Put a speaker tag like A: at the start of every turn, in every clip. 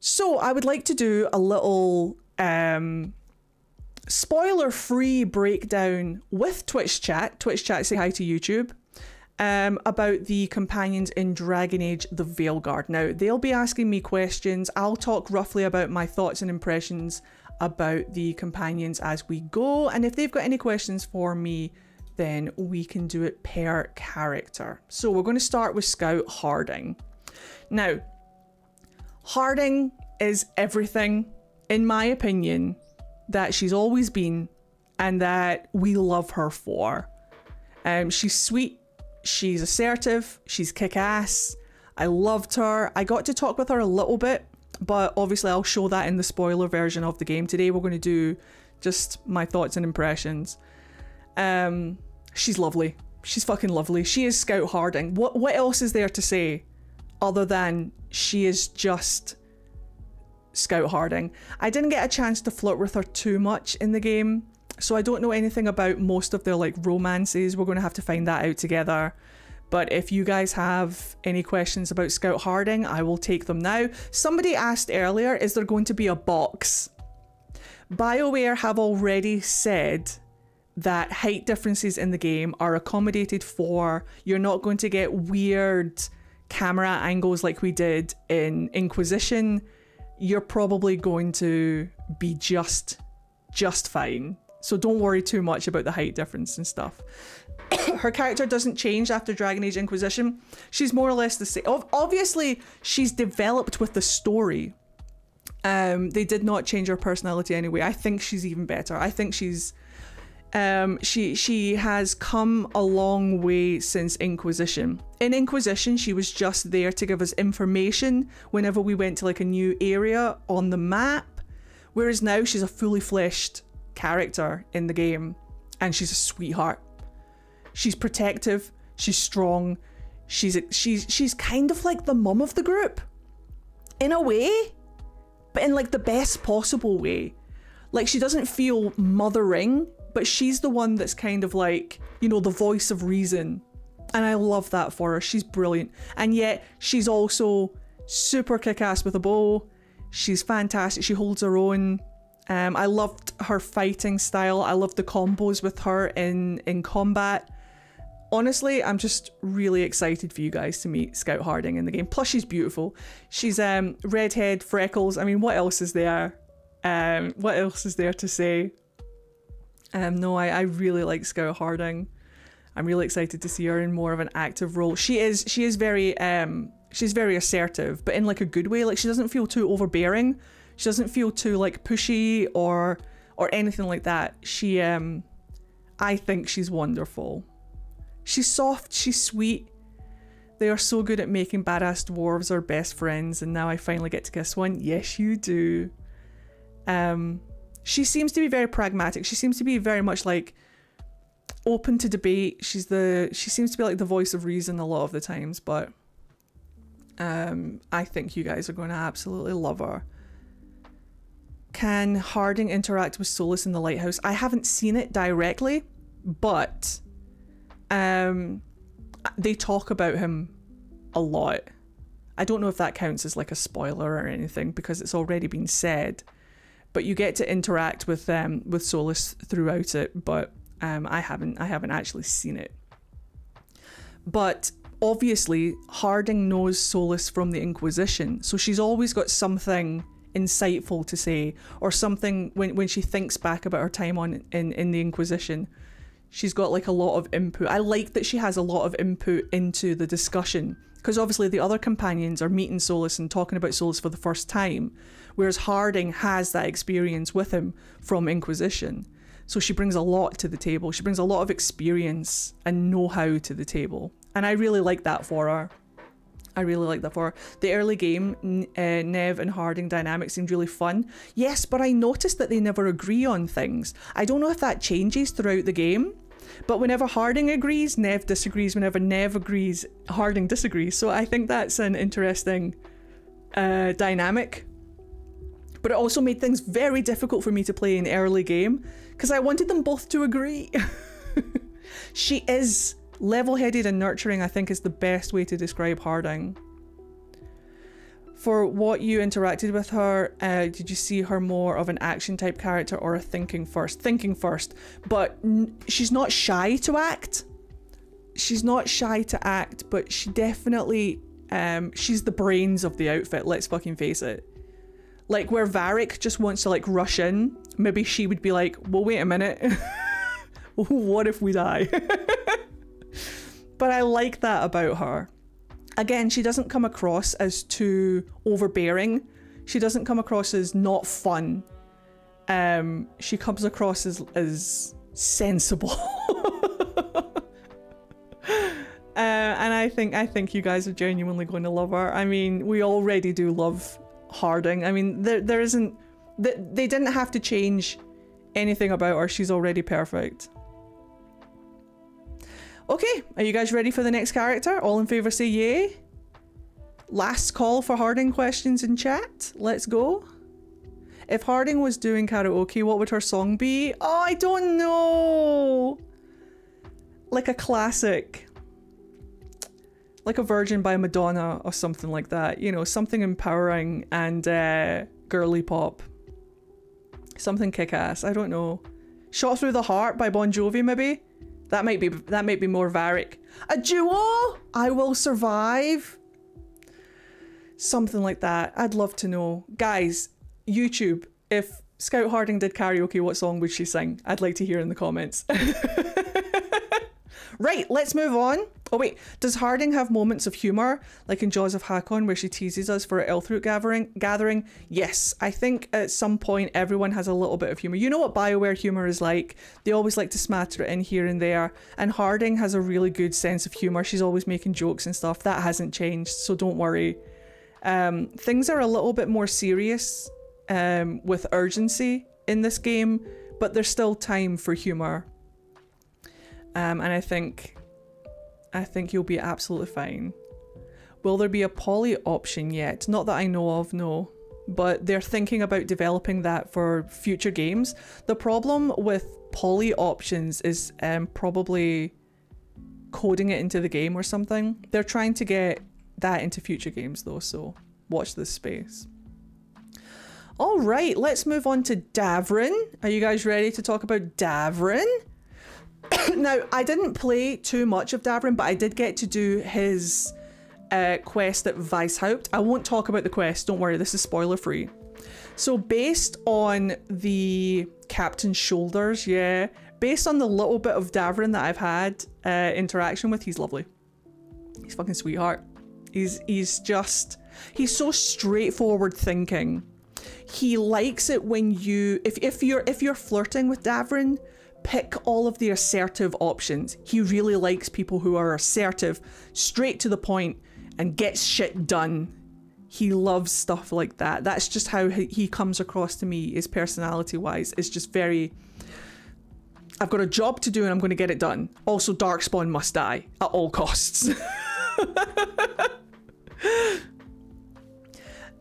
A: So I would like to do a little spoiler-free breakdown with Twitch chat. Twitch chat, say hi to YouTube. About the companions in Dragon Age The Veilguard. Now, they'll be asking me questions. I'll talk roughly about my thoughts and impressions about the companions as we go. And if they've got any questions for me, then we can do it per character. So we're going to start with Scout Harding. Now, Harding is everything, in my opinion, that she's always been and that we love her for. She's sweet. She's assertive, she's kick-ass, I loved her. I got to talk with her a little bit, but obviously I'll show that in the spoiler version of the game. Today we're going to do just my thoughts and impressions. She's lovely. She's fucking lovely. She is Scout Harding. What else is there to say other than she is just Scout Harding? I didn't get a chance to flirt with her too much in the game, so I don't know anything about most of their like romances. We're going to have to find that out together. But if you guys have any questions about Scout Harding, I will take them now. Somebody asked earlier, is there going to be a box? BioWare have already said that height differences in the game are accommodated for. You're not going to get weird camera angles like we did in Inquisition. You're probably going to be just fine. So don't worry too much about the height difference and stuff. Her character doesn't change after Dragon Age Inquisition. She's more or less the same. Obviously, she's developed with the story. They did not change her personality anyway. I think she's even better. I think she's... she has come a long way since Inquisition. In Inquisition, she was just there to give us information whenever we went to like a new area on the map. Whereas now she's a fully fleshed character in the game, and she's a sweetheart. She's protective, she's strong, she's kind of like the mum of the group in a way, but in like the best possible way. Like, she doesn't feel mothering, but she's the one that's kind of like, you know, the voice of reason, and I love that for her. She's brilliant, and yet she's also super kick-ass with a bow. She's fantastic. She holds her own. I loved her fighting style. I loved the combos with her in combat. Honestly, I'm just really excited for you guys to meet Scout Harding in the game. Plus, she's beautiful. She's redhead, freckles. I mean, what else is there? What else is there to say? No, I really like Scout Harding. I'm really excited to see her in more of an active role. She is very she's very assertive, but in like a good way. Like, she doesn't feel too overbearing. She doesn't feel too like pushy or anything like that. She I think she's wonderful. She's soft, she's sweet. They are so good at making badass dwarves our best friends, and now I finally get to kiss one. Yes, you do. She seems to be very pragmatic. She seems to be very much like open to debate. She seems to be like the voice of reason a lot of the times, but I think you guys are going to absolutely love her. Can Harding interact with Solas in the lighthouse? I haven't seen it directly, but they talk about him a lot. I don't know if that counts as like a spoiler or anything because it's already been said, but you get to interact with Solas throughout it, but I haven't actually seen it. But obviously Harding knows Solas from the Inquisition, so she's always got something insightful to say, or something when she thinks back about her time in the Inquisition. She's got like a lot of input. I like that she has a lot of input into the discussion, because obviously the other companions are meeting Solas and talking about Solas for the first time, whereas Harding has that experience with him from Inquisition. So she brings a lot to the table. She brings a lot of experience and know-how to the table, and I really like that for her. I really like that for her. The early game, Neve and Harding dynamic seemed really fun. Yes, but I noticed that they never agree on things. I don't know if that changes throughout the game, but whenever Harding agrees, Neve disagrees. Whenever Neve agrees, Harding disagrees. So I think that's an interesting dynamic. But it also made things very difficult for me to play in early game, because I wanted them both to agree. She is level-headed and nurturing, I think, is the best way to describe Harding. For what you interacted with her, did you see her more of an action type character or a thinking first? Thinking first, but she's not shy to act. She's not shy to act, but she definitely, she's the brains of the outfit, let's fucking face it. Like where Varric just wants to like rush in, maybe she would be like, well, wait a minute. What if we die? But I like that about her. Again, she doesn't come across as too overbearing. She doesn't come across as not fun. She comes across as sensible. And I think you guys are genuinely going to love her. I mean, we already do love Harding. I mean, there isn't... They didn't have to change anything about her. She's already perfect. Okay, are you guys ready for the next character? All in favour say yay. Last call for Harding questions in chat. Let's go. If Harding was doing karaoke, what would her song be? Oh, I don't know. Like a classic. Like a Virgin by Madonna or something like that. You know, something empowering and girly pop. Something kick-ass. I don't know. Shot Through the Heart by Bon Jovi, maybe? That might be more Varric. A duo? I Will Survive? Something like that. I'd love to know. Guys, YouTube, if Scout Harding did karaoke, what song would she sing? I'd like to hear in the comments. Right, let's move on. Oh wait, does Harding have moments of humour, like in Jaws of Hakon, where she teases us for an Elthroot gathering? Yes, I think at some point everyone has a little bit of humour. You know what BioWare humour is like? They always like to smatter it in here and there, and Harding has a really good sense of humour. She's always making jokes and stuff. That hasn't changed, so don't worry. Things are a little bit more serious with urgency in this game, but there's still time for humour. And I think you'll be absolutely fine. Will there be a poly option yet? Not that I know of, no. But they're thinking about developing that for future games. The problem with poly options is probably coding it into the game or something. They're trying to get that into future games though, so watch this space. All right, let's move on to Davrin. Are you guys ready to talk about Davrin? Now, I didn't play too much of Davrin, but I did get to do his quest at Weishaupt. I won't talk about the quest, don't worry, this is spoiler free. So based on the captain's shoulders, yeah, based on the little bit of Davrin that I've had interaction with, he's lovely. He's fucking sweetheart. He's so straightforward thinking. He likes it when you, if you're flirting with Davrin, pick all of the assertive options. He really likes people who are assertive, straight to the point, and gets shit done. He loves stuff like that. That's just how he comes across to me, his personality wise. It's just very, I've got a job to do and I'm going to get it done. Also, Darkspawn must die at all costs.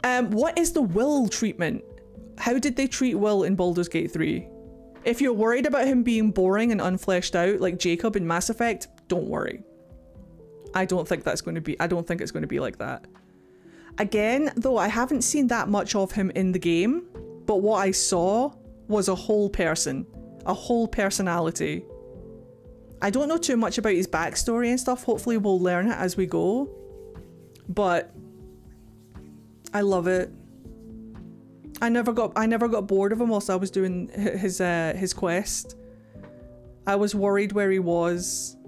A: What is the Will treatment? How did they treat Will in Baldur's Gate 3? If you're worried about him being boring and unfleshed out like Jacob in Mass Effect, don't worry. I don't think it's going to be like that. Again, though, I haven't seen that much of him in the game, but what I saw was a whole person, a whole personality. I don't know too much about his backstory and stuff. Hopefully we'll learn it as we go, but I love it. I never got bored of him whilst I was doing his quest. I was worried where he was,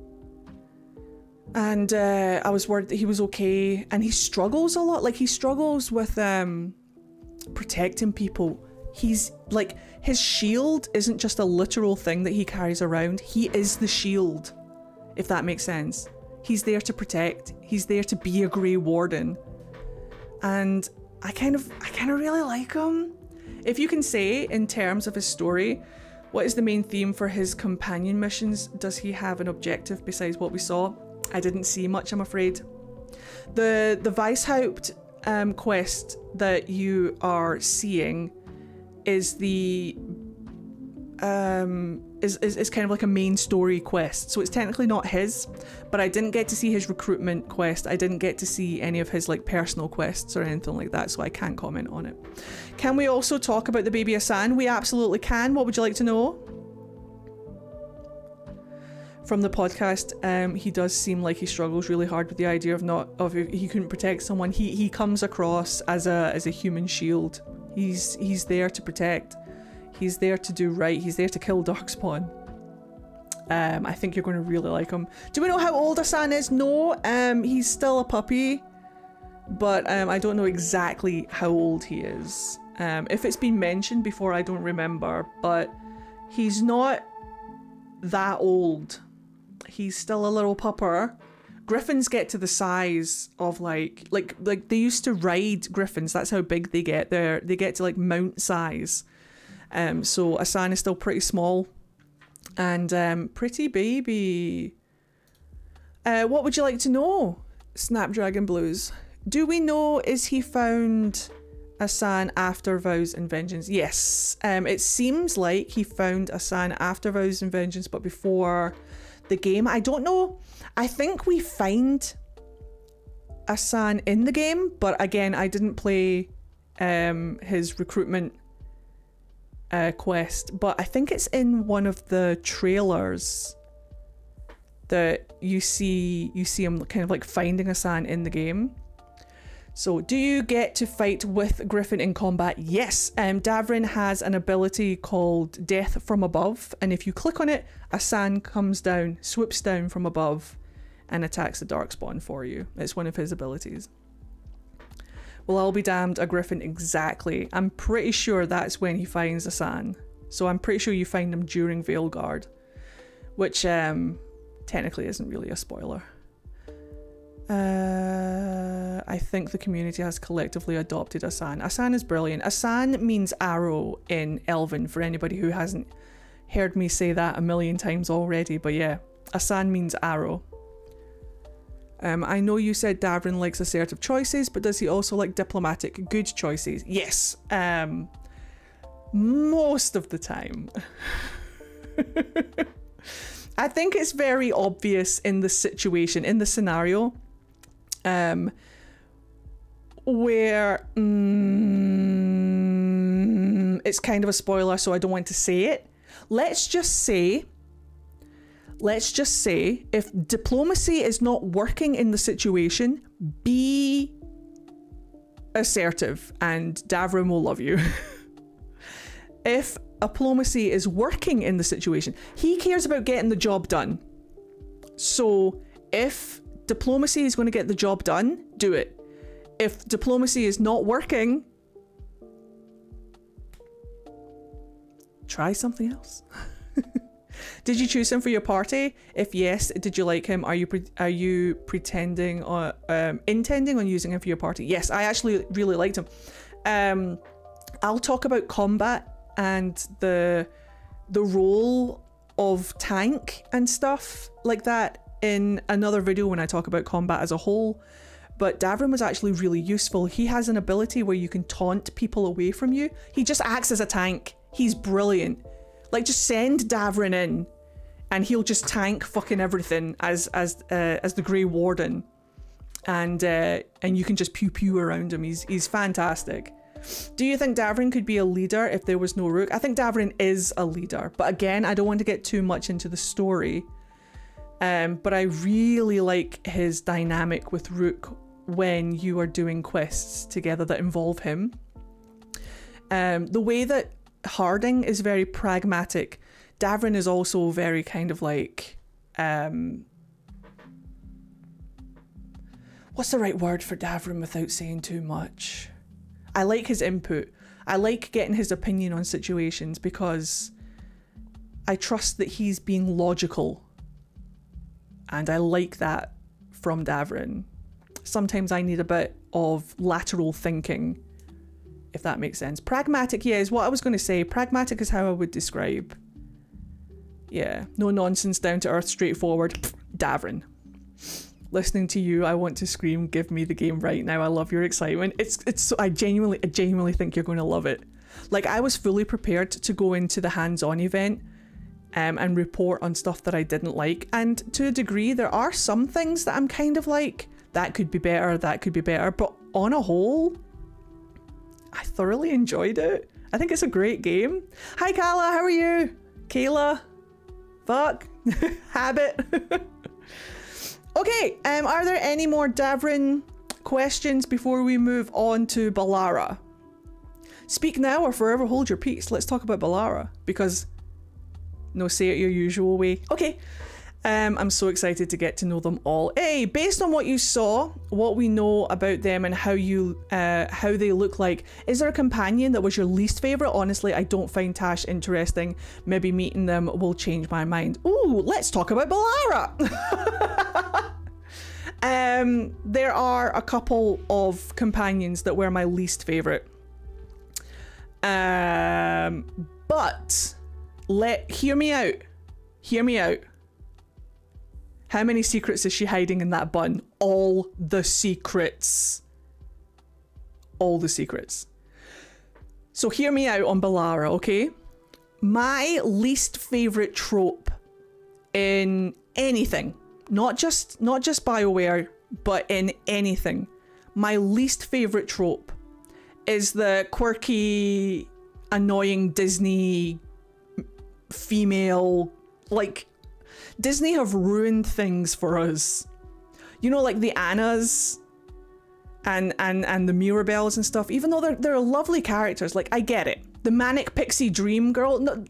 A: and I was worried that he was okay. And he struggles a lot. Like, he struggles with protecting people. He's like, his shield isn't just a literal thing that he carries around. He is the shield, if that makes sense. He's there to protect. He's there to be a Grey Warden, and I kind of really like him. If you can say, in terms of his story, what is the main theme for his companion missions? Does he have an objective besides what we saw? I didn't see much, I'm afraid. The Weishaupt quest that you are seeing is the is kind of like a main story quest. So it's technically not his, but I didn't get to see his recruitment quest. I didn't get to see any of his like personal quests or anything like that, so I can't comment on it. Can we also talk about the baby Asan? We absolutely can. What would you like to know? From the podcast, he does seem like he struggles really hard with the idea of he couldn't protect someone. He comes across as a human shield. He's there to protect. He's there to do right. He's there to kill Darkspawn. I think you're going to really like him. Do we know how old Asan is? No, he's still a puppy, but I don't know exactly how old he is. If it's been mentioned before, I don't remember, but he's not that old. He's still a little pupper. Griffins get to the size of like they used to ride griffins. That's how big they get. They get to like mount size. So Asan is still pretty small and pretty baby. What would you like to know? Snapdragon Blues. Do we know, is he found Asan after Vows and Vengeance? Yes. It seems like he found Asan after Vows and Vengeance, but before the game. I don't know. I think we find Asan in the game, but again, I didn't play his recruitment quest, but I think it's in one of the trailers that you see him kind of like finding Asan in the game. So, do you get to fight with Griffin in combat? Yes. Davrin has an ability called Death from Above, and if you click on it, Asan comes down, swoops down from above, and attacks the Darkspawn for you. It's one of his abilities. Well, I'll be damned, a Griffin exactly. I'm pretty sure that's when he finds Asan. So I'm pretty sure you find him during Veilguard, which technically isn't really a spoiler. I think the community has collectively adopted Asan. Asan is brilliant. Asan means arrow in Elven, for anybody who hasn't heard me say that a million times already, but yeah, Asan means arrow. I know you said Davrin likes assertive choices, but does he also like diplomatic, good choices? Yes. Most of the time. I think it's very obvious in the situation, in the scenario, where it's kind of a spoiler, so I don't want to say it. Let's just say if diplomacy is not working in the situation, be assertive and Davrin will love you. If diplomacy is working in the situation, he cares about getting the job done. So if diplomacy is going to get the job done, do it. If diplomacy is not working, try something else. Did you choose him for your party? If yes, did you like him? Are you pretending or intending on using him for your party? Yes, I actually really liked him. I'll talk about combat and the role of tank and stuff like that in another video when I talk about combat as a whole. But Davrin was actually really useful. He has an ability where you can taunt people away from you. He just acts as a tank. He's brilliant. Like, just send Davrin in and he'll just tank fucking everything as the Grey Warden. And you can just pew pew around him. He's fantastic. Do you think Davrin could be a leader if there was no Rook? I think Davrin is a leader, but again, I don't want to get too much into the story. But I really like his dynamic with Rook when you are doing quests together that involve him. The way that Harding is very pragmatic, Davrin is also very kind of like... what's the right word for Davrin without saying too much? I like his input. I like getting his opinion on situations because I trust that he's being logical. And I like that from Davrin. Sometimes I need a bit of lateral thinking, if that makes sense. Pragmatic, yeah, is what I was going to say. Pragmatic is how I would describe. Yeah, no nonsense, down to earth, straightforward. Davrin. listening to you, I want to scream, give me the game right now. I love your excitement. It's so, I genuinely think you're going to love it. Like, I was fully prepared to go into the hands-on event and report on stuff that I didn't like. And to a degree, there are some things that I'm kind of like, that could be better, that could be better. But on a whole, I thoroughly enjoyed it. I think it's a great game. Hi, Kala, how are you? Kayla? Fuck. Habit. Okay, are there any more Davrin questions before we move on to Bellara? Speak now or forever hold your peace. Let's talk about Bellara, because no, say it your usual way. Okay, I'm so excited to get to know them all. Hey, based on what you saw, what we know about them and how they look like, is there a companion that was your least favorite? Honestly, I don't find Taash interesting. Maybe meeting them will change my mind. Ooh, let's talk about Bellara. There are a couple of companions that were my least favorite. But hear me out. Hear me out. How many secrets is she hiding in that bun? All the secrets. All the secrets. So hear me out on Bellara, okay? My least favorite trope in anything, not just BioWare, but in anything, my least favorite trope is the quirky, annoying Disney female. Like, Disney have ruined things for us. You know, like the Annas and the Mirabelles and stuff, even though they're lovely characters. Like, I get it. The Manic Pixie Dream Girl, no,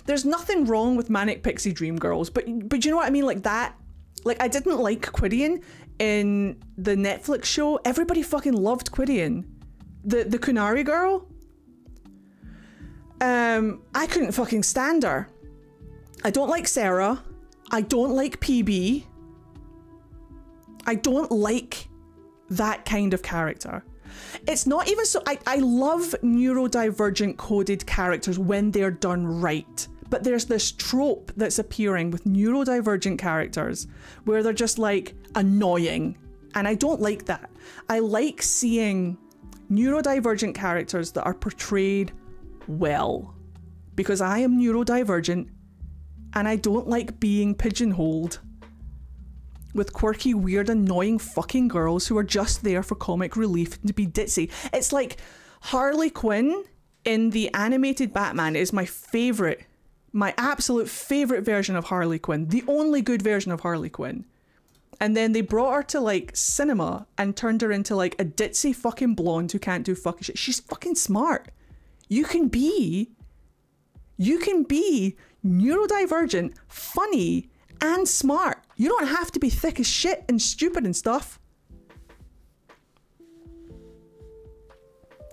A: there's nothing wrong with Manic Pixie Dream Girls, but you know what I mean? Like that. Like, I didn't like Quidian in the Netflix show. Everybody fucking loved Quidian. The Kunari girl. I couldn't fucking stand her. I don't like Sarah. I don't like PB. I don't like that kind of character. It's not even so... I love neurodivergent coded characters when they're done right. But there's this trope that's appearing with neurodivergent characters where they're just like annoying. And I don't like that. I like seeing neurodivergent characters that are portrayed well. Because I am neurodivergent and I don't like being pigeonholed with quirky, weird, annoying fucking girls who are just there for comic relief and to be ditzy. It's like Harley Quinn in the animated Batman is my favourite, my absolute favourite version of Harley Quinn. The only good version of Harley Quinn. And then they brought her to like cinema and turned her into like a ditzy fucking blonde who can't do fucking shit. She's fucking smart. You can be neurodivergent, funny, and smart. You don't have to be thick as shit and stupid and stuff.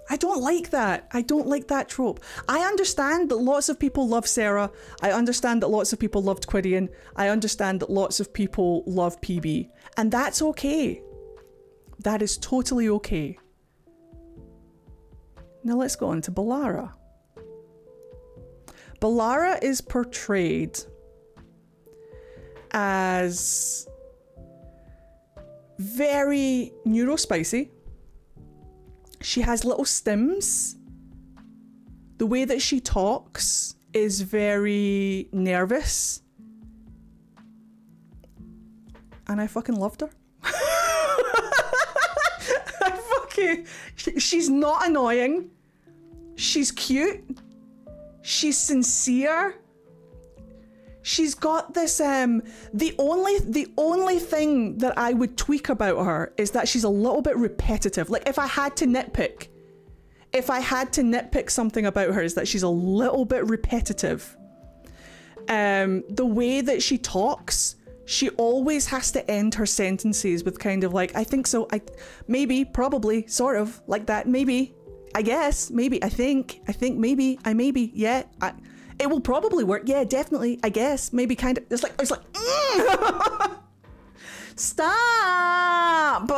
A: I don't like that. I don't like that trope. I understand that lots of people love Sarah. I understand that lots of people loved Quidian. I understand that lots of people love PB. And that's okay. That is totally okay. Now let's go on to Bellara. Bellara is portrayed as very neurospicy. She has little stims. The way that she talks is very nervous. And I fucking loved her. She's not annoying. She's cute. She's sincere. She's got this, the only thing that I would tweak about her is that she's a little bit repetitive. Like, if I had to nitpick something about her, is that she's a little bit repetitive. The way that she talks, she always has to end her sentences with kind of like, I think so, maybe, probably, sort of, like that, maybe, I guess, maybe, I think, maybe, yeah, it will probably work. Yeah, definitely. I guess. Maybe kind of. It's like stop.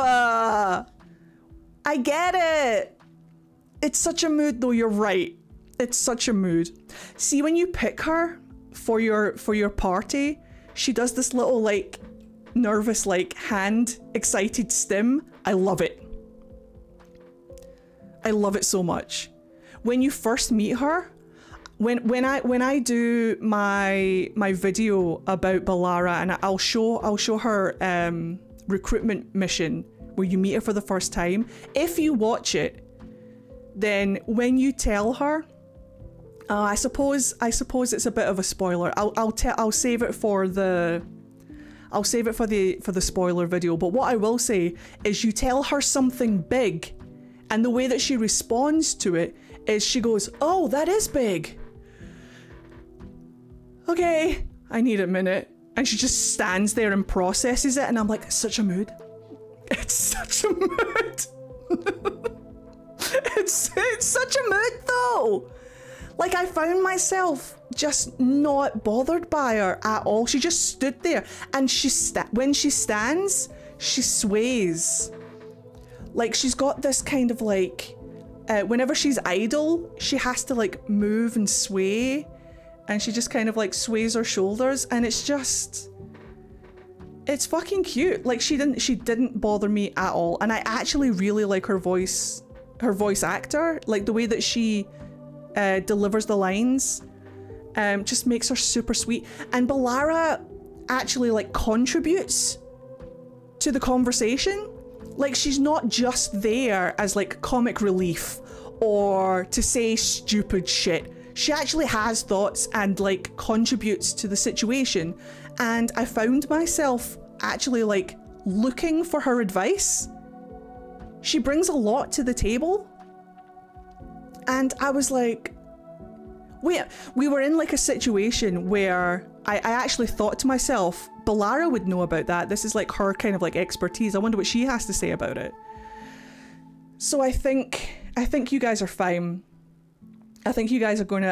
A: I get it. It's such a mood though. You're right. It's such a mood. See, when you pick her for your party, she does this little like nervous, like hand excited stim. I love it. I love it so much. When you first meet her, when I do my video about Bellara, and I'll show her recruitment mission where you meet her for the first time. If you watch it, then when you tell her, I suppose it's a bit of a spoiler. I'll save it for the spoiler video. But what I will say is, you tell her something big, and the way that she responds to it is she goes, "Oh, that is big. Okay, I need a minute." And she just stands there and processes it, and I'm like, it's such a mood. It's such a mood. It's such a mood though. Like, I found myself just not bothered by her at all. She just stood there, and when she stands, she sways. Like, she's got this kind of like, whenever she's idle, she has to like move and sway, and she just kind of like sways her shoulders, and it's fucking cute. Like, she didn't bother me at all, and I actually really like her voice actor. Like, the way that she delivers the lines just makes her super sweet. And Bellara actually like contributes to the conversation. Like, she's not just there as like comic relief or to say stupid shit. She actually has thoughts and like contributes to the situation. And I found myself actually like looking for her advice. She brings a lot to the table. And I was like, we were in like a situation where I actually thought to myself, Bellara would know about that. This is like her kind of like expertise. I wonder what she has to say about it. So I think you guys are fine. I think you guys are gonna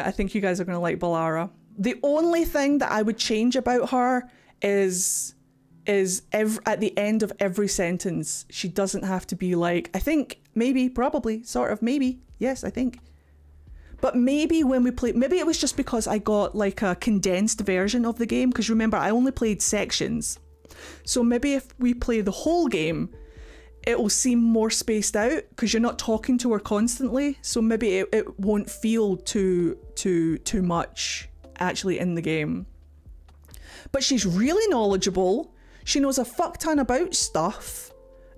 A: like Bellara. The only thing that I would change about her is at the end of every sentence, she doesn't have to be like, I think, maybe, probably, sort of, maybe, yes, I think. But maybe when we play, maybe it was just because I got like a condensed version of the game, because remember, I only played sections. So maybe if we play the whole game, it will seem more spaced out because you're not talking to her constantly. So maybe it won't feel too much actually in the game. But she's really knowledgeable. She knows a fuck ton about stuff,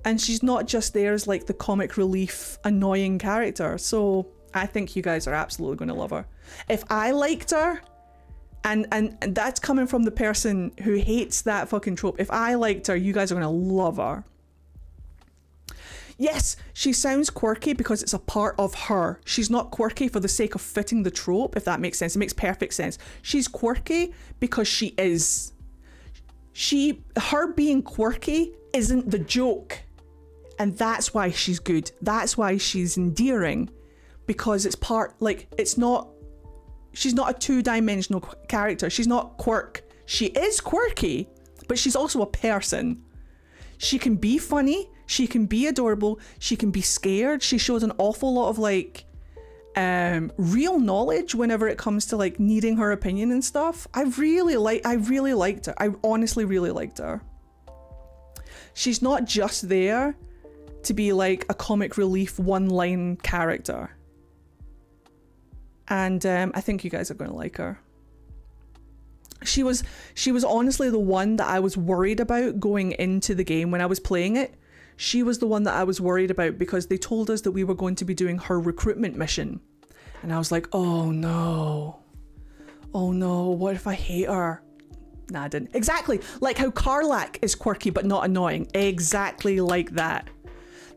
A: and she's not just there as like the comic relief annoying character. So I think you guys are absolutely going to love her. If I liked her, and that's coming from the person who hates that fucking trope, if I liked her, you guys are going to love her. Yes, she sounds quirky because it's a part of her. She's not quirky for the sake of fitting the trope, if that makes sense. It makes perfect sense. She's quirky because she is. Her being quirky isn't the joke. And that's why she's good. That's why she's endearing. Because it's part, like, she's not a two-dimensional character. She's not quirk. She is quirky, but she's also a person. She can be funny. She can be adorable. She can be scared. She shows an awful lot of like real knowledge whenever it comes to like needing her opinion and stuff. I really liked her. I honestly really liked her. She's not just there to be like a comic relief one-line character. And I think you guys are going to like her. She was honestly the one that I was worried about going into the game when I was playing it. She was the one that I was worried about because they told us that we were going to be doing her recruitment mission. And I was like, oh no. Oh no, what if I hate her? Nah, I didn't. Exactly, like how Karlach is quirky but not annoying. Exactly like that.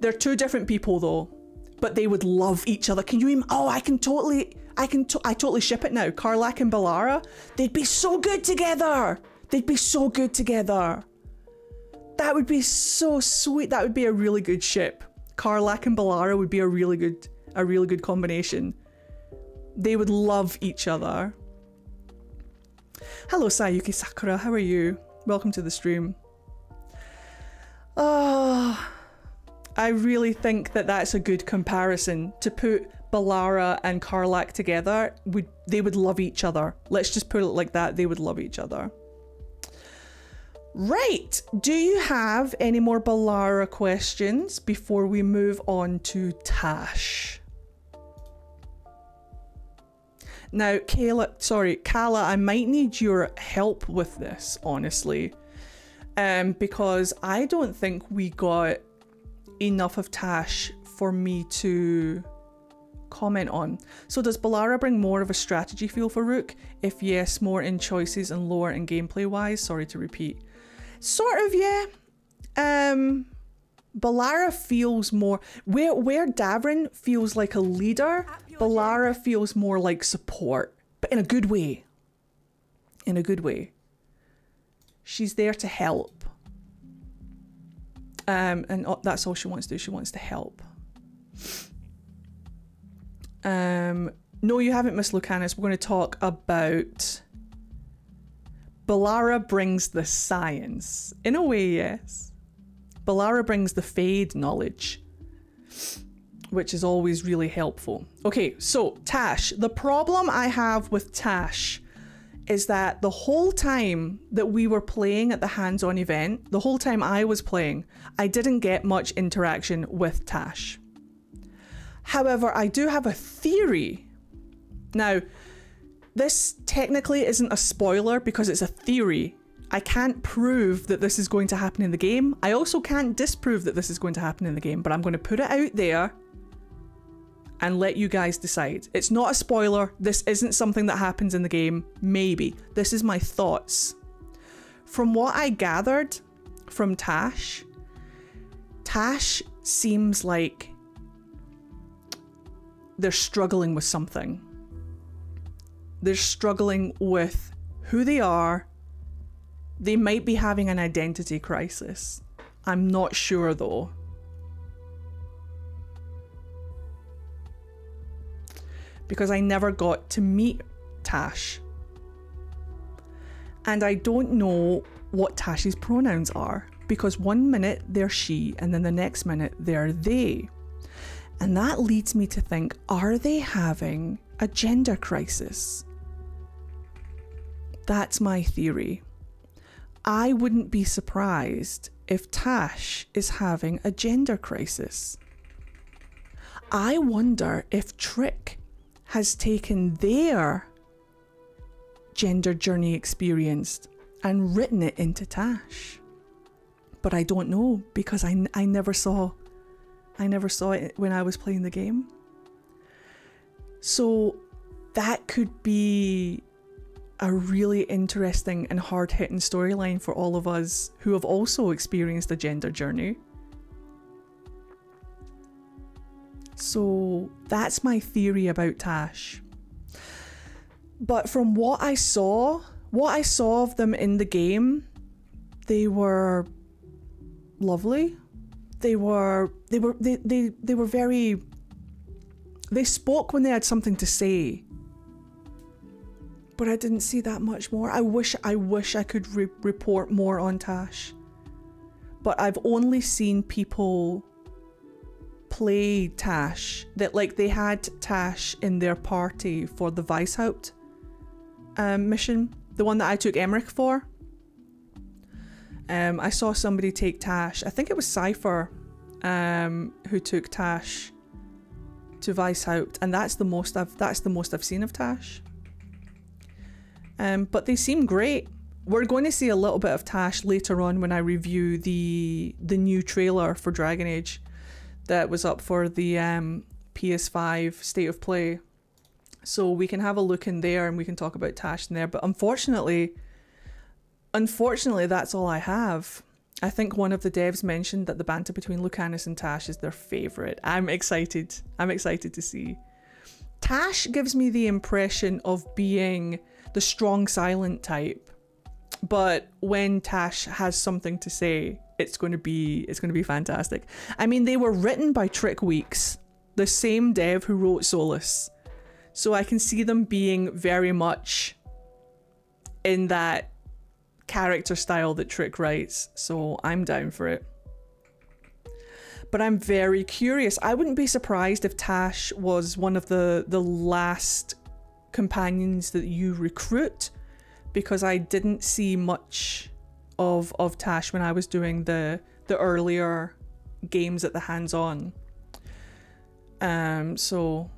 A: They're two different people though, but they would love each other. Can you, oh, I totally ship it now. Karlach and Bellara, they'd be so good together. They'd be so good together. That would be so sweet. That would be a really good ship. Karlach and Bellara would be a really good combination. They would love each other. Hello Sayuki Sakura, how are you? Welcome to the stream. Oh, I really think that that's a good comparison to put Bellara and Karlach together. They would love each other. Let's just put it like that. They would love each other. Right, do you have any more Bellara questions before we move on to Taash? Now, Kala, I might need your help with this, honestly, because I don't think we got enough of Taash for me to comment on. So does Bellara bring more of a strategy feel for Rook? If yes, more in choices and lower in gameplay wise? Sorry to repeat. Sort of, yeah. Bellara feels more where Davrin feels like a leader, Bellara feels more like support, but in a good way. In a good way. She's there to help. And that's all she wants to do. She wants to help. No, you haven't, Miss Lucanis. We're going to talk about Bellara brings the science. In a way, yes. Bellara brings the Fade knowledge, which is always really helpful. Okay, so Taash. The problem I have with Taash is that the whole time that we were playing at the hands-on event, the whole time I was playing, I didn't get much interaction with Taash. However, I do have a theory. Now, this technically isn't a spoiler because it's a theory. I can't prove that this is going to happen in the game. I also can't disprove that this is going to happen in the game, but I'm going to put it out there and let you guys decide. It's not a spoiler. This isn't something that happens in the game. Maybe. This is my thoughts. From what I gathered from Taash, Taash seems like they're struggling with something. They're struggling with who they are. They might be having an identity crisis. I'm not sure though. Because I never got to meet Taash. And I don't know what Taash's pronouns are. Because one minute they're she and then the next minute they're they. And that leads me to think, are they having a gender crisis? That's my theory. I wouldn't be surprised if Taash is having a gender crisis. I wonder if Trick has taken their gender journey experience and written it into Taash. But I don't know because I never saw it when I was playing the game. So that could be a really interesting and hard-hitting storyline for all of us who have also experienced a gender journey. So that's my theory about Taash. But from what I saw of them in the game, they were lovely. They spoke when they had something to say. But I didn't see that much more. I wish I could report more on Taash. But I've only seen people play Taash. That like they had Taash in their party for the Weishaupt mission. The one that I took Emmrich for. I saw somebody take Taash. I think it was Cypher who took Taash to Weishaupt. And that's the most I've seen of Taash. But they seem great. We're going to see a little bit of Taash later on when I review the new trailer for Dragon Age that was up for the PS5 State of Play. So we can have a look in there and we can talk about Taash in there. But unfortunately, that's all I have. I think one of the devs mentioned that the banter between Lucanis and Taash is their favourite. I'm excited to see. Taash gives me the impression of being the strong silent type, but when Taash has something to say, it's going to be fantastic. I mean, they were written by Trick Weeks, the same dev who wrote Solus, so I can see them being very much in that character style that Trick writes, so I'm down for it. But I'm very curious. I wouldn't be surprised if Taash was one of the last companions that you recruit, because I didn't see much of Taash when I was doing the earlier games at the hands-on. So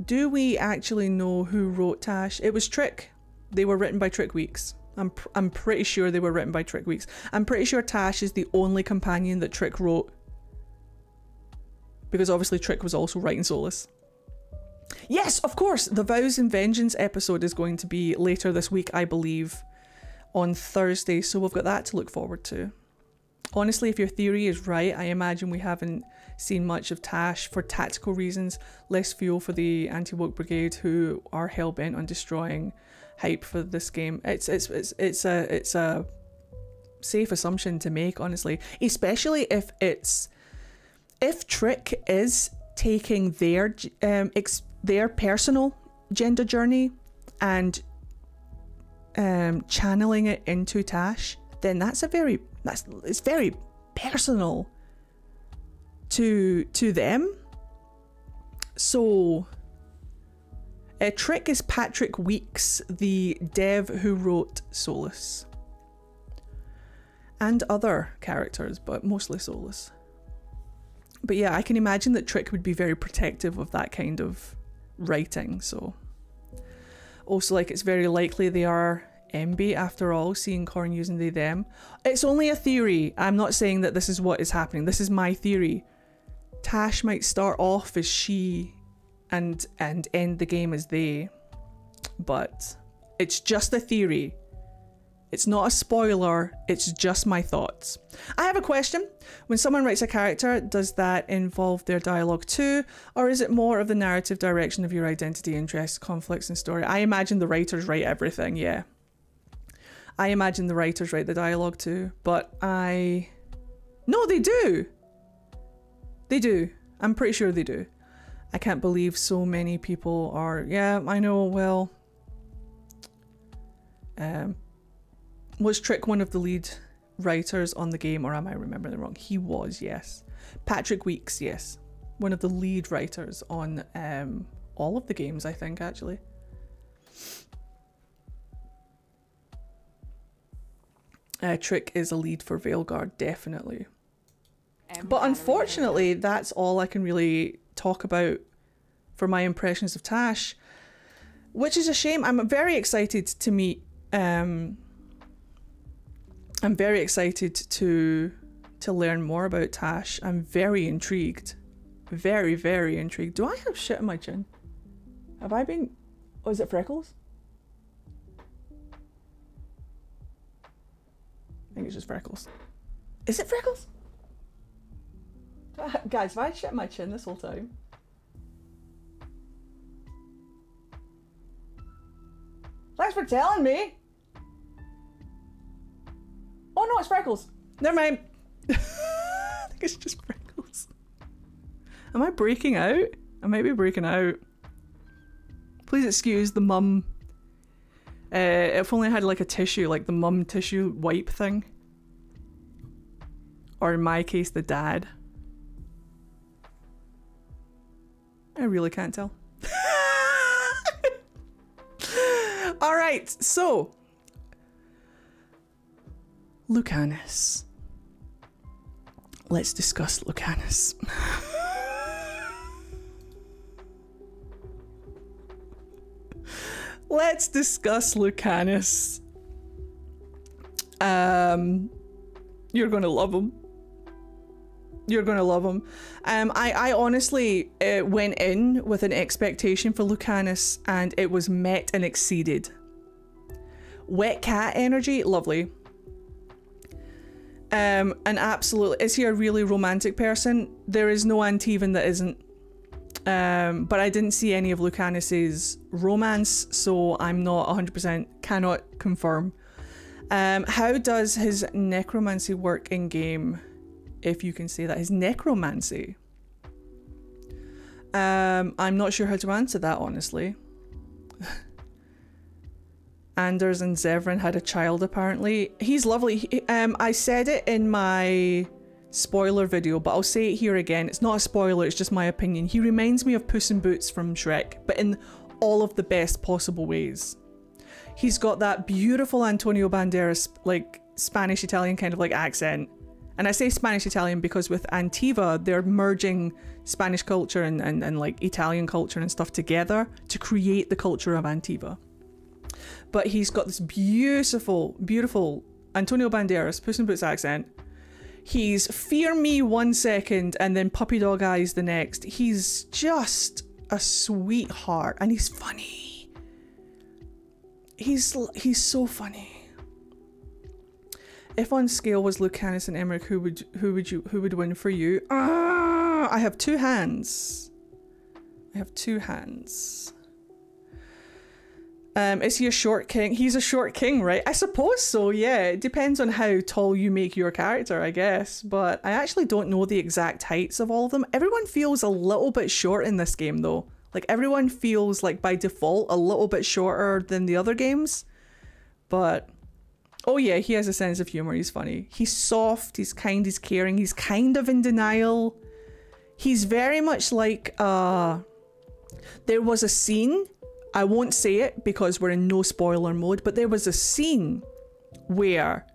A: do we actually know who wrote Taash? It was Trick. They were written by Trick Weeks. I'm pretty sure they were written by Trick Weeks. I'm pretty sure Taash is the only companion that Trick wrote, because obviously Trick was also writing Solus. Yes, of course, the Vows and Vengeance episode is going to be later this week, I believe, on Thursday, so we've got that to look forward to. Honestly, if your theory is right, I imagine we haven't seen much of Taash for tactical reasons, less fuel for the anti-woke brigade who are hell-bent on destroying hype for this game. It's a safe assumption to make, honestly, especially if Trick is taking their personal gender journey and channeling it into Taash, then it's very personal to them. So Trick is Patrick Weeks, the dev who wrote Solus, and other characters, but mostly Solus. But yeah, I can imagine that Trick would be very protective of that kind of writing. So also, like, it's very likely they are MB after all, seeing Corn using they them. It's only a theory. I'm not saying that this is what is happening. This is my theory. Taash might start off as she and end the game as they, but it's just a theory. It's not a spoiler, it's just my thoughts. I have a question. When someone writes a character, does that involve their dialogue too? Or is it more of the narrative direction of your identity, interests, conflicts, and story? I imagine the writers write everything, yeah. I imagine the writers write the dialogue too, but no, they do. They do. I'm pretty sure they do. I can't believe so many people are, yeah, I know, well, was Trick one of the lead writers on the game, or am I remembering it wrong? He was, yes. Patrick Weeks, yes. One of the lead writers on all of the games, I think, actually. Trick is a lead for Veilguard, definitely. But unfortunately, that's all I can really talk about for my impressions of Taash, which is a shame. I'm very excited to meet... I'm very excited to learn more about Taash. I'm very intrigued. Very, very intrigued. Do I have shit on my chin? Have I been... Oh, is it freckles? I think it's just freckles. Is it freckles? Guys, have I shit on my chin this whole time? Thanks for telling me! Oh no, it's freckles. Never mind. I think it's just freckles. Am I breaking out? I might be breaking out. Please excuse the mum. If only I had like a tissue, like the mum tissue wipe thing. Or in my case, the dad. I really can't tell. Alright, so. Lucanis. Let's discuss Lucanis. Let's discuss Lucanis. You're gonna love him. You're gonna love him. I honestly went in with an expectation for Lucanis and it was met and exceeded. Wet cat energy, lovely. And absolutely, is he a really romantic person? There is no Antivan that isn't. But I didn't see any of Lucanis's romance, so I'm not 100%, cannot confirm. How does his necromancy work in game? If you can say that, his necromancy. I'm not sure how to answer that, honestly. Anders and Zevran had a child, apparently. He's lovely. I said it in my spoiler video, but I'll say it here again. It's not a spoiler, it's just my opinion. He reminds me of Puss in Boots from Shrek, but in all of the best possible ways. He's got that beautiful Antonio Banderas, like, Spanish-Italian kind of like accent. And I say Spanish-Italian because with Antiva, they're merging Spanish culture and like Italian culture and stuff together to create the culture of Antiva. But he's got this beautiful, beautiful Antonio Banderas, Puss in Boots accent. He's fear me one second and then puppy dog eyes the next. He's just a sweetheart and he's funny. He's so funny. If on scale was Lucanis and Emmrich, who would win for you? I have two hands. I have two hands. Is he a short king? He's a short king, right? I suppose so, yeah. It depends on how tall you make your character, I guess. But I actually don't know the exact heights of all of them. Everyone feels a little bit short in this game, though. Like, everyone feels, like, by default, a little bit shorter than the other games. But, oh yeah, he has a sense of humor. He's funny. He's soft, he's kind, he's caring, he's kind of in denial. He's very much like, there was a scene, I won't say it because we're in no spoiler mode, but there was a scene where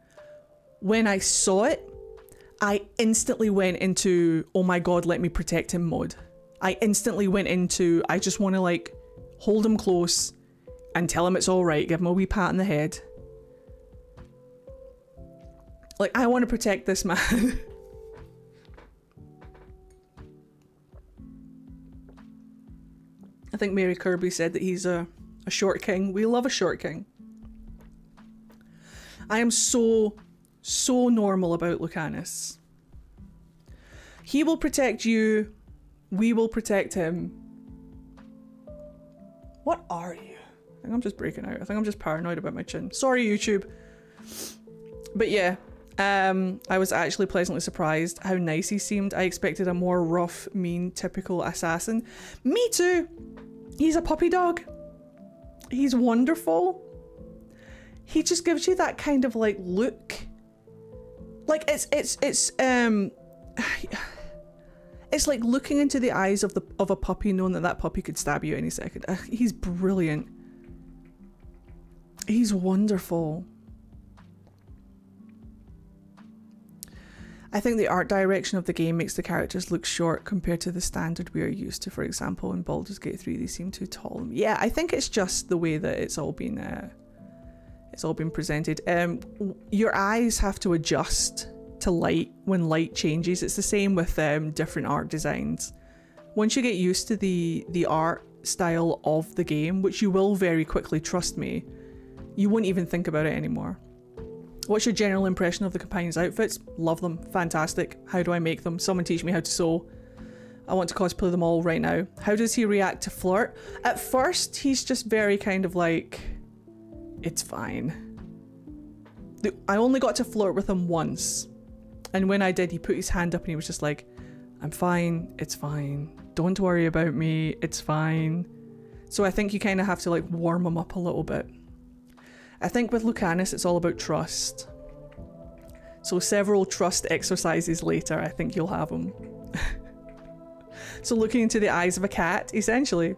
A: when I saw it, I instantly went into, oh my god, let me protect him mode. I instantly went into, I just want to like hold him close and tell him it's all right, give him a wee pat on the head. Like, I want to protect this man. I think Mary Kirby said that he's a short king. We love a short king. I am so normal about Lucanis. He will protect you. We will protect him. What are you? I think I'm just breaking out. I think I'm just paranoid about my chin. Sorry, YouTube. But yeah, I was actually pleasantly surprised how nice he seemed. I expected a more rough, mean, typical assassin. Me too. He's a puppy dog. He's wonderful. He just gives you that kind of like look. Like it's like looking into the eyes of a puppy, knowing that puppy could stab you any second. He's brilliant. He's wonderful. I think the art direction of the game makes the characters look short compared to the standard we are used to. For example, in Baldur's Gate 3, they seem too tall. Yeah, I think it's just the way that it's all been presented. Your eyes have to adjust to light when light changes. It's the same with different art designs. Once you get used to the art style of the game, which you will very quickly, trust me, you won't even think about it anymore. What's your general impression of the companions' outfits? Love them. Fantastic. How do I make them? Someone teach me how to sew. I want to cosplay them all right now. How does he react to flirt? At first, he's just very kind of like, it's fine. I only got to flirt with him once. And when I did, he put his hand up and he was just like, I'm fine. It's fine. Don't worry about me. It's fine. So I think you kind of have to like warm him up a little bit. I think with Lucanis, it's all about trust. So several trust exercises later, I think you'll have him. So looking into the eyes of a cat, essentially.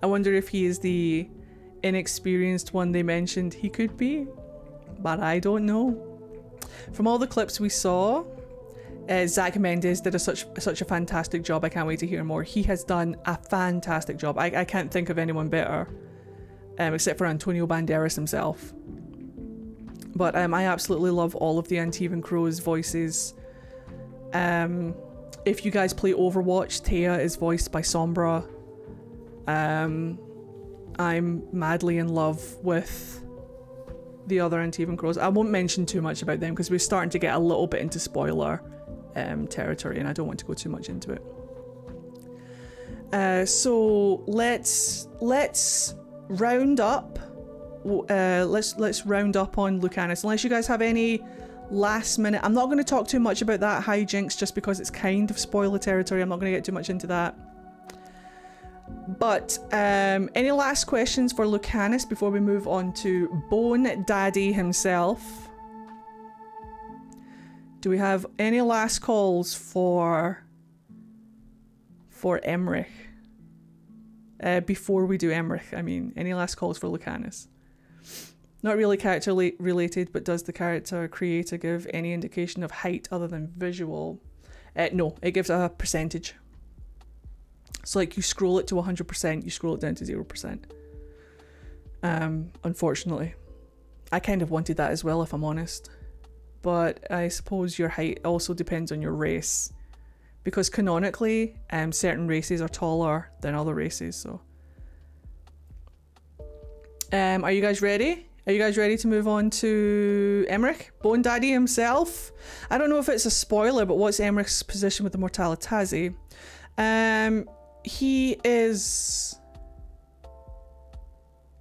A: I wonder if he is the inexperienced one they mentioned. He could be, but I don't know. From all the clips we saw, Zach Mendes did such a fantastic job. I can't wait to hear more. He has done a fantastic job. I can't think of anyone better. Except for Antonio Banderas himself. But I absolutely love all of the Antivan Crow's voices. If you guys play Overwatch, Thea is voiced by Sombra. I'm madly in love with the other Antivan Crows. I won't mention too much about them because we're starting to get a little bit into spoiler territory and I don't want to go too much into it. So let's round up. Let's round up on Lucanis. Unless you guys have any last minute. I'm not going to talk too much about that hijinks just because it's kind of spoiler territory. I'm not going to get too much into that. But any last questions for Lucanis before we move on to Bone Daddy himself? Do we have any last calls for Emmrich? Before we do Emmrich, I mean, any last calls for Lucanis? Not really character related, but does the character creator give any indication of height other than visual? No, it gives a percentage. So like you scroll it to 100%, you scroll it down to 0%. Unfortunately. I kind of wanted that as well, if I'm honest. But I suppose your height also depends on your race. Because canonically, certain races are taller than other races, so. Are you guys ready? Are you guys ready to move on to Emmrich? Bone Daddy himself? I don't know if it's a spoiler, but what's Emmrich's position with the Mortalitazi?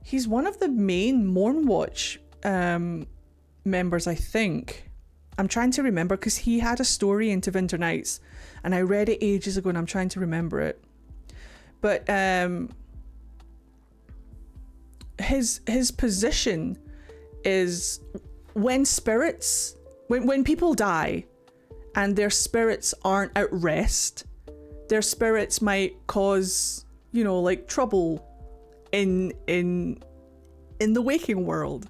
A: He's one of the main Mournwatch members, I think. I'm trying to remember because he had a story into Winter Nights and I read it ages ago and I'm trying to remember it. But his position is when spirits, when people die and their spirits aren't at rest, their spirits might cause, you know, like trouble in the waking world.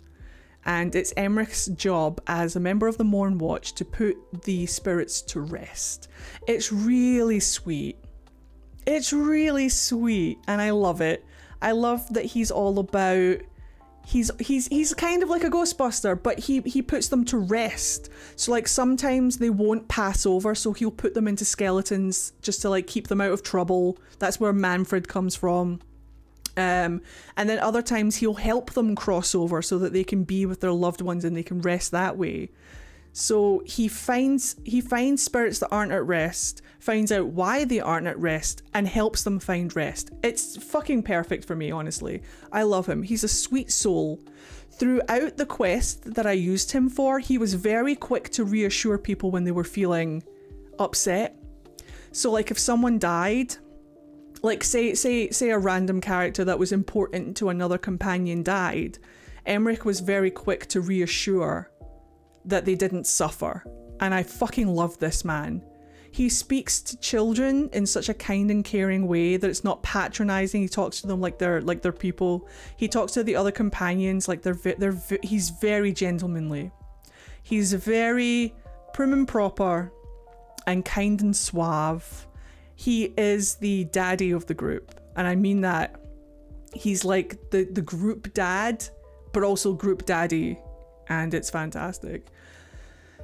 A: And it's Emmrich's job as a member of the Mournwatch to put the spirits to rest. It's really sweet. It's really sweet and I love it. I love that he's all about, he's kind of like a Ghostbuster, but he puts them to rest. So like sometimes they won't pass over, so he'll put them into skeletons just to like keep them out of trouble. That's where Manfred comes from. And then other times he'll help them cross over so that they can be with their loved ones and they can rest that way. So he finds spirits that aren't at rest, finds out why they aren't at rest, and helps them find rest. It's fucking perfect for me, honestly. I love him. He's a sweet soul. Throughout the quest that I used him for, he was very quick to reassure people when they were feeling upset. So like if someone died, like say a random character that was important to another companion died, Emmrich was very quick to reassure that they didn't suffer. And I fucking love this man. He speaks to children in such a kind and caring way that it's not patronizing. He talks to them like they're people. He talks to the other companions like he's very gentlemanly. He's very prim and proper and kind and suave. He is the daddy of the group. And I mean that. He's like the group dad, but also group daddy. And it's fantastic.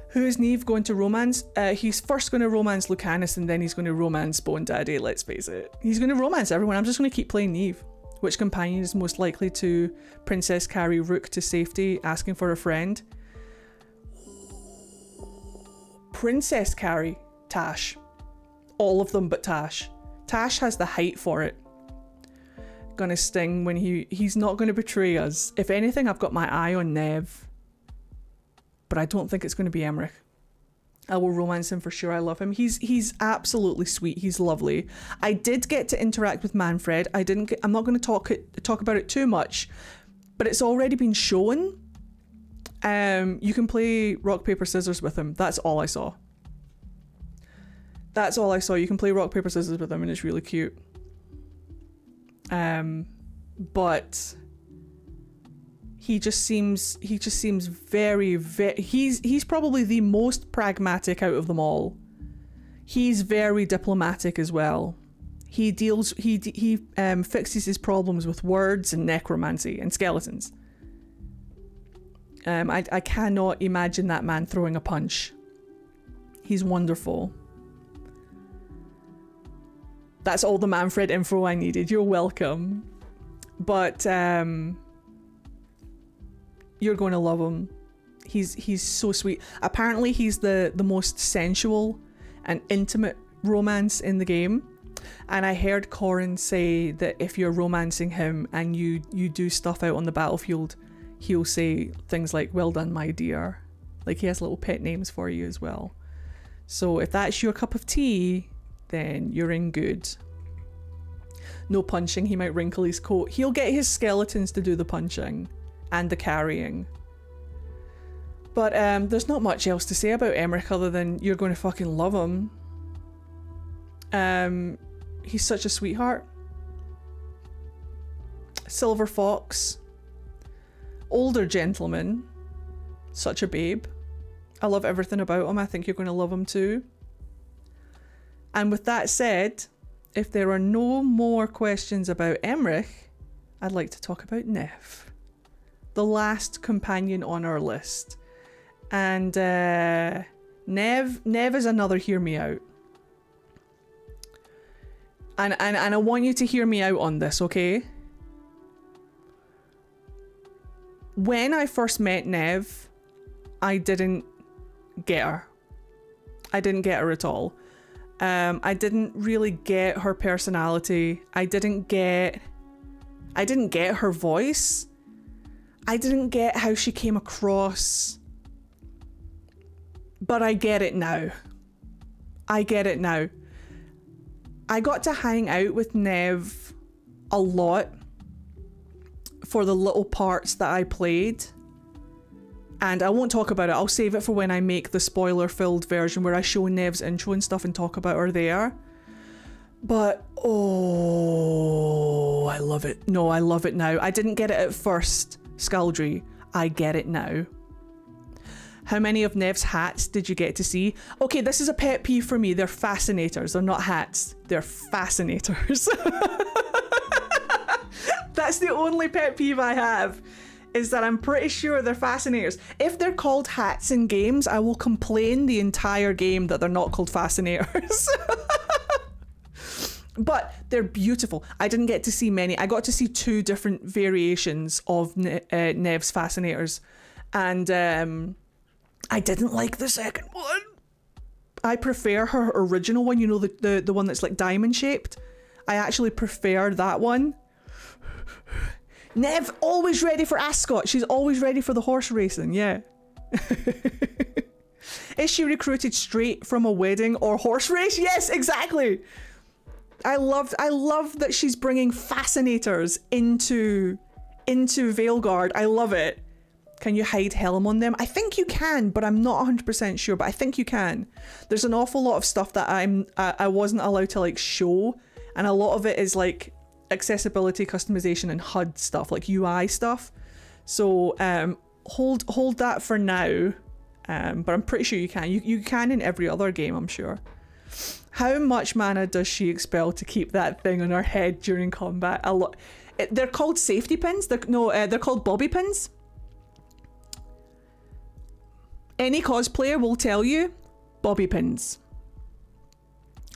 A: Who is Neve going to romance? He's first going to romance Lucanis and then he's going to romance Bone Daddy, let's face it. He's going to romance everyone. I'm just going to keep playing Neve. Which companion is most likely to Princess carry Rook to safety, asking for a friend? Princess carry Taash. All of them but Taash. Taash has the height for it. Gonna sting when he's not going to betray us. If anything, I've got my eye on Neve. But I don't think it's going to be Emmrich. I will romance him for sure. I love him. He's absolutely sweet. He's lovely. I did get to interact with Manfred. I'm not going to talk about it too much, but it's already been shown. You can play rock paper scissors with him. That's all I saw. That's all I saw. You can play rock paper scissors with him, and it's really cute. But he just seems very he's probably the most pragmatic out of them all. He's very diplomatic as well. He fixes his problems with words and necromancy and skeletons. I cannot imagine that man throwing a punch. He's wonderful. That's all the Manfred info I needed. You're welcome. But you're going to love him. He's so sweet. Apparently he's the most sensual and intimate romance in the game. And I heard Corin say that if you're romancing him and you do stuff out on the battlefield, he'll say things like, "Well done, my dear." Like he has little pet names for you as well. So if that's your cup of tea, then you're in good. No punching. He might wrinkle his coat. He'll get his skeletons to do the punching and the carrying. But there's not much else to say about Emmrich other than you're going to fucking love him. He's such a sweetheart. Silver Fox. older gentleman. Such a babe. I love everything about him. I think you're going to love him too. And with that said, if there are no more questions about Emmrich, I'd like to talk about Neve, the last companion on our list. And Neve is another hear me out. And I want you to hear me out on this, okay? When I first met Neve, I didn't get her. I didn't get her at all. I didn't really get her personality. I didn't get her voice. I didn't get how she came across. But I get it now. I get it now. I got to hang out with Neve a lot for the little parts that I played. And I won't talk about it. I'll save it for when I make the spoiler-filled version where I show Neve's intro and stuff and talk about her there. But, oh, I love it. No, I love it now. I didn't get it at first, Scaldry. I get it now. How many of Neve's hats did you get to see? Okay, this is a pet peeve for me. They're fascinators. They're not hats. They're fascinators. That's the only pet peeve I have, is that I'm pretty sure they're fascinators. If they're called hats in games, I will complain the entire game that they're not called fascinators. But they're beautiful. I didn't get to see many. I got to see 2 different variations of Neve's fascinators. And I didn't like the second one. I prefer her original one, you know, the one that's like diamond shaped. I actually prefer that one. Neve, always ready for Ascot. She's always ready for the horse racing, yeah. Is she recruited straight from a wedding or horse race? Yes, exactly. I love that she's bringing fascinators into Veilguard. I love it. Can you hide Helm on them? I think you can, but I'm not 100% sure, but I think you can. There's an awful lot of stuff that I wasn't allowed to like show, and a lot of it is like accessibility, customization, and HUD stuff, like UI stuff. So hold that for now, but I'm pretty sure you can. You can in every other game, I'm sure. How much mana does she expel to keep that thing on her head during combat? A lot. They're called safety pins. They're called bobby pins. Any cosplayer will tell you, bobby pins.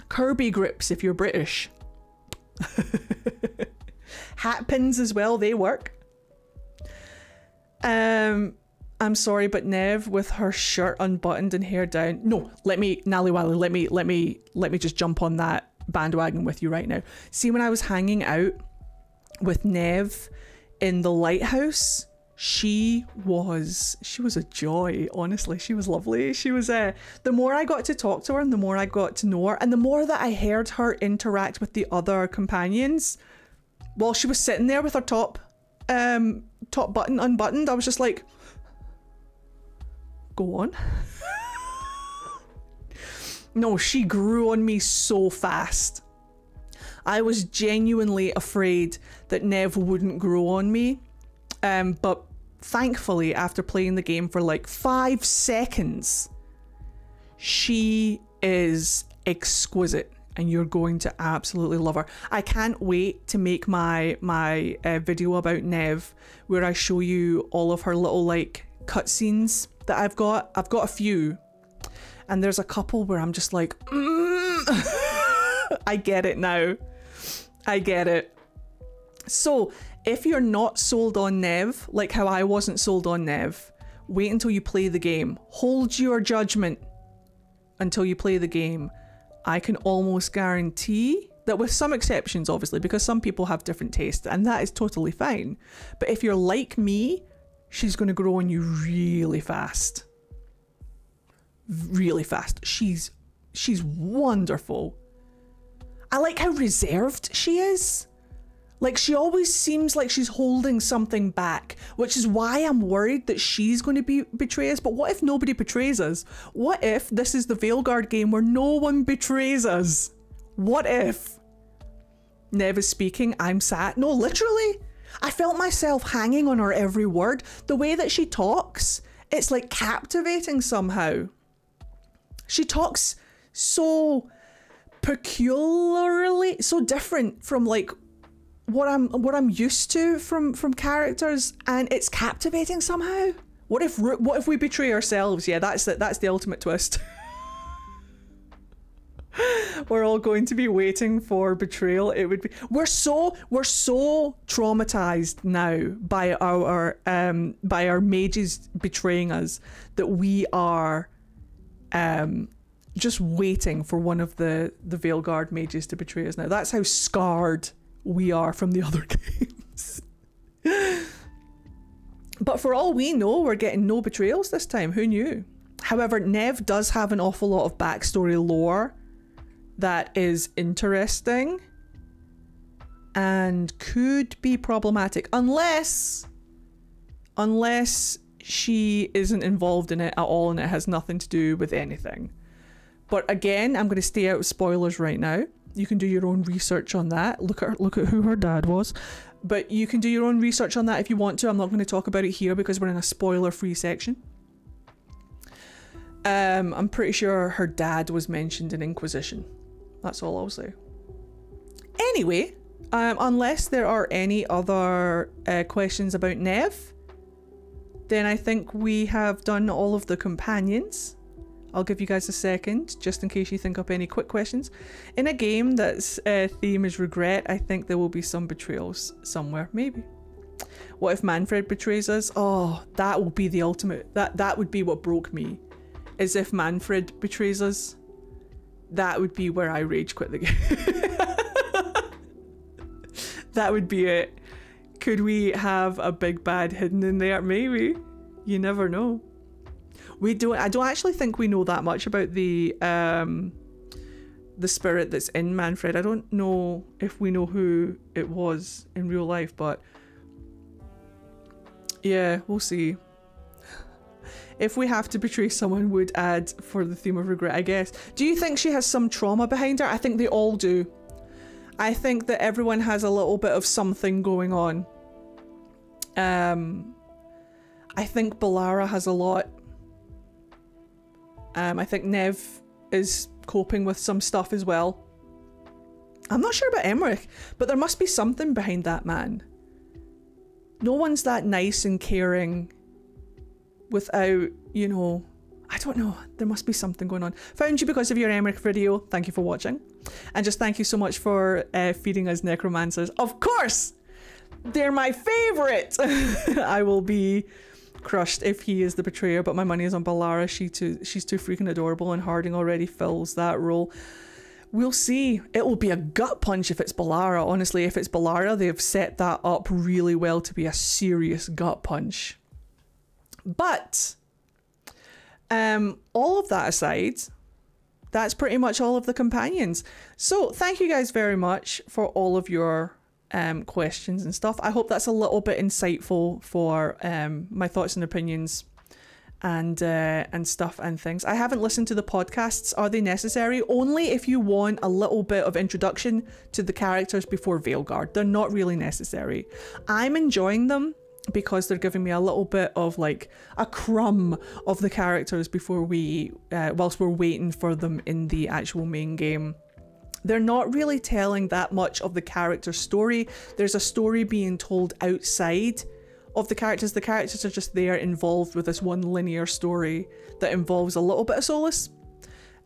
A: Kirby grips if you're British. Hat pins as well, they work. I'm sorry, but Neve with her shirt unbuttoned and hair down. No, let me just jump on that bandwagon with you right now. See, when I was hanging out with Neve in the lighthouse, she was a joy, honestly. She was lovely. She was the more I got to talk to her and the more I got to know her and the more that I heard her interact with the other companions while she was sitting there with her top button unbuttoned, I was just like, go on. No, she grew on me so fast. I was genuinely afraid that Neve wouldn't grow on me. But thankfully, after playing the game for like 5 seconds, she is exquisite and you're going to absolutely love her. I can't wait to make my video about Neve where I show you all of her little like cutscenes that I've got. I've got a few and there's a couple where I'm just like, I get it now. I get it. So if you're not sold on Neve, like how I wasn't sold on Neve, wait until you play the game. Hold your judgment until you play the game. I can almost guarantee that, with some exceptions obviously, because some people have different tastes and that is totally fine. But if you're like me, she's going to grow on you really fast. Really fast. She's wonderful. I like how reserved she is. Like, she always seems like she's holding something back, which is why I'm worried that she's going to betray us. But what if nobody betrays us? What if this is the Veilguard game where no one betrays us? What if? Neve is speaking, I'm sat. No, literally. I felt myself hanging on her every word. The way that she talks, it's like captivating somehow. She talks so peculiarly, so different from like what I'm used to from characters, and it's captivating somehow. What if we betray ourselves? Yeah, that's the ultimate twist. We're all going to be waiting for betrayal. It would be we're so traumatized now by our mages betraying us that we are just waiting for one of the Veilguard mages to betray us now. That's how scarred we are from the other games. But for all we know, we're getting no betrayals this time. Who knew? However, Neve does have an awful lot of backstory lore that is interesting and could be problematic unless she isn't involved in it at all and it has nothing to do with anything. But again, I'm going to stay out of spoilers right now. You can do your own research on that. Look at who her dad was. But you can do your own research on that if you want to. I'm not going to talk about it here because we're in a spoiler-free section. I'm pretty sure her dad was mentioned in Inquisition. That's all I'll say. Anyway, unless there are any other questions about Neve, then I think we have done all of the companions. I'll give you guys a second, just in case you think up any quick questions. In a game that's theme is regret, I think there will be some betrayals somewhere, maybe. What if Manfred betrays us? Oh, that will be the ultimate. That would be what broke me, is if Manfred betrays us. That would be where I rage quit the game. That would be it. Could we have a big bad hidden in there? Maybe. You never know. I don't actually think we know that much about the spirit that's in Manfred. I don't know if we know who it was in real life, but yeah, we'll see. If we have to betray someone, would add for the theme of regret, I guess. Do you think she has some trauma behind her? I think they all do. I think that everyone has a little bit of something going on. I think Bellara has a lot. I think Neve is coping with some stuff as well. I'm not sure about Emmrich, but there must be something behind that man. No one's that nice and caring without, you know, I don't know. There must be something going on. Found you because of your Emmrich video. Thank you for watching. And just thank you so much for feeding us necromancers. Of course! They're my favourite! I will be crushed if he is the betrayer, but my money is on Bellara. She's too freaking adorable, and Harding already fills that role. We'll see. It will be a gut punch if it's Bellara. Honestly, if it's Bellara, they've set that up really well to be a serious gut punch. But all of that aside, that's pretty much all of the companions. So thank you guys very much for all of your questions and stuff. I hope that's a little bit insightful for my thoughts and opinions and stuff and things. I haven't listened to the podcasts. Are they necessary? Only if you want a little bit of introduction to the characters before Veilguard. They're not really necessary. I'm enjoying them because they're giving me a little bit of like a crumb of the characters before we whilst we're waiting for them in the actual main game. They're not really telling that much of the character story. There's a story being told outside of the characters. The characters are just there involved with this one linear story that involves a little bit of solace.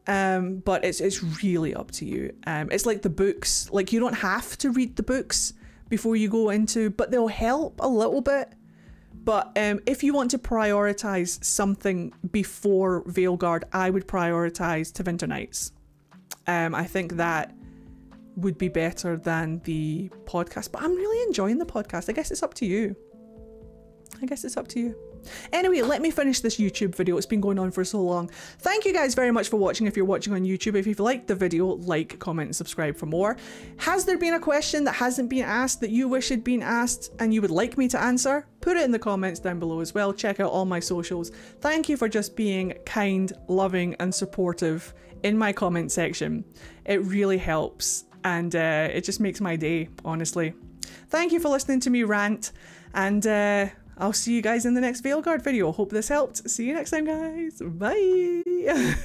A: But it's really up to you. It's like the books. Like, you don't have to read the books before you go into, but they'll help a little bit. But if you want to prioritize something before Veilguard, I would prioritize Tevinter Nights. I think that would be better than the podcast, but I'm really enjoying the podcast. I guess it's up to you. Anyway, let me finish this YouTube video. It's been going on for so long. Thank you guys very much for watching. If you're watching on YouTube, if you've liked the video, like, comment, and subscribe for more. Has there been a question that hasn't been asked that you wish had been asked and you would like me to answer? Put it in the comments down below as well. Check out all my socials. Thank you for just being kind, loving, and supportive in my comment section. It really helps, and it just makes my day, honestly. thank you for listening to me rant, and I'll see you guys in the next Veilguard video. Hope this helped. See you next time, guys. Bye.